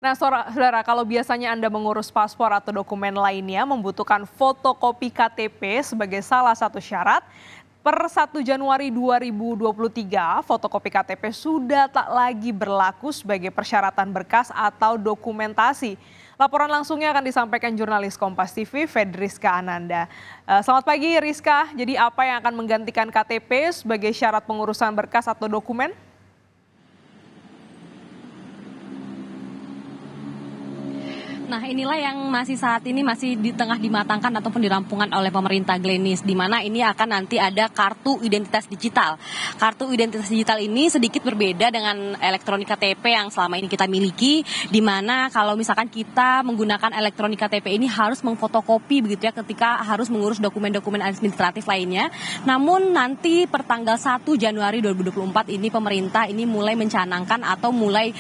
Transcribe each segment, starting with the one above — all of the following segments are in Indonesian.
Nah, saudara, kalau biasanya Anda mengurus paspor atau dokumen lainnya membutuhkan fotokopi KTP sebagai salah satu syarat, per 1 Januari 2023, fotokopi KTP sudah tak lagi berlaku sebagai persyaratan berkas atau dokumentasi. Laporan langsungnya akan disampaikan jurnalis Kompas TV, Fedriska Ananda. Selamat pagi, Rizka. Jadi apa yang akan menggantikan KTP sebagai syarat pengurusan berkas atau dokumen? Nah, inilah yang saat ini masih di tengah dimatangkan ataupun dirampungkan oleh pemerintah, Glenis, di mana ini akan nanti ada kartu identitas digital. Kartu identitas digital ini sedikit berbeda dengan elektronik KTP yang selama ini kita miliki, di mana kalau misalkan kita menggunakan elektronik KTP ini harus memfotokopi begitu ya ketika harus mengurus dokumen-dokumen administratif lainnya. Namun nanti per tanggal 1 Januari 2024 ini pemerintah ini mulai mencanangkan atau mulai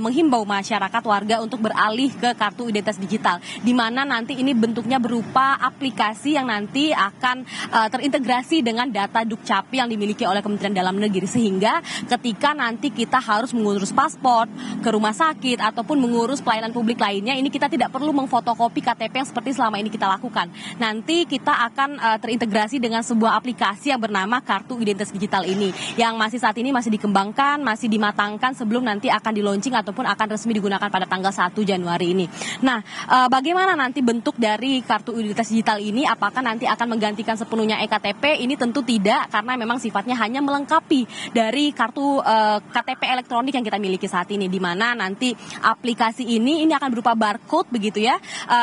menghimbau masyarakat warga untuk beralih ke kartu identitas digital, di mana nanti ini bentuknya berupa aplikasi yang nanti akan terintegrasi dengan data Dukcapil yang dimiliki oleh Kementerian Dalam Negeri, sehingga ketika nanti kita harus mengurus paspor ke rumah sakit ataupun mengurus pelayanan publik lainnya, ini kita tidak perlu memfotokopi KTP yang seperti selama ini kita lakukan. Nanti kita akan terintegrasi dengan sebuah aplikasi yang bernama Kartu Identitas Digital ini, yang saat ini masih dikembangkan, masih dimatangkan sebelum nanti akan di-launching ataupun akan resmi digunakan pada tanggal 1 Januari ini. Nah, bagaimana nanti bentuk dari kartu identitas digital ini? Apakah nanti akan menggantikan sepenuhnya eKTP? Ini tentu tidak, karena memang sifatnya hanya melengkapi dari kartu KTP elektronik yang kita miliki saat ini, di mana nanti aplikasi ini akan berupa barcode begitu ya.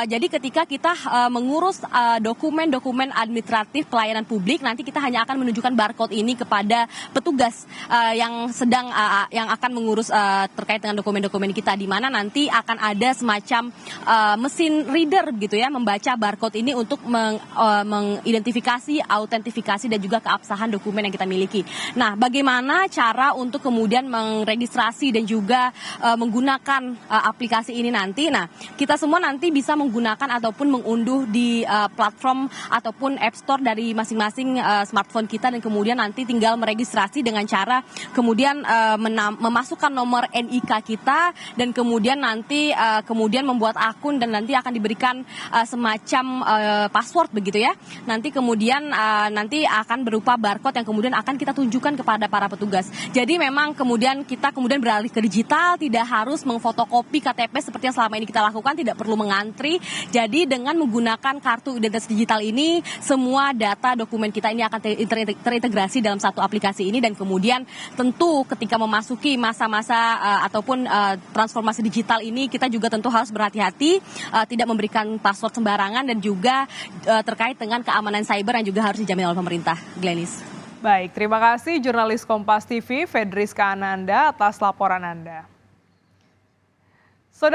Jadi ketika kita mengurus dokumen-dokumen administratif pelayanan publik, nanti kita hanya akan menunjukkan barcode ini kepada petugas yang akan mengurus terkait dengan dokumen-dokumen kita, di mana nanti akan ada semacam mesin reader gitu ya, membaca barcode ini untuk mengidentifikasi, autentifikasi dan juga keabsahan dokumen yang kita miliki. Nah, bagaimana cara untuk kemudian meregistrasi dan juga menggunakan aplikasi ini nanti? Nah, kita semua nanti bisa menggunakan ataupun mengunduh di platform ataupun App Store dari masing-masing smartphone kita, dan kemudian nanti tinggal meregistrasi dengan cara kemudian memasukkan nomor NIK kita, dan kemudian nanti kemudian membuat akun, dan nanti akan diberikan semacam password begitu ya. Nanti kemudian nanti akan berupa barcode yang kemudian akan kita tunjukkan kepada para petugas. Jadi memang kemudian kita beralih ke digital, tidak harus memfotokopi KTP seperti yang selama ini kita lakukan, tidak perlu mengantri. Jadi dengan menggunakan kartu identitas digital ini, semua data dokumen kita ini akan terintegrasi dalam satu aplikasi ini, dan kemudian tentu ketika memasuki masa-masa ataupun transformasi digital ini, kita juga tentu harus berhati-hati, tidak memberikan password sembarangan, dan juga terkait dengan keamanan cyber yang juga harus dijamin oleh pemerintah. Glenis. Baik, terima kasih jurnalis Kompas TV, Fedriska Ananda, atas laporan Anda.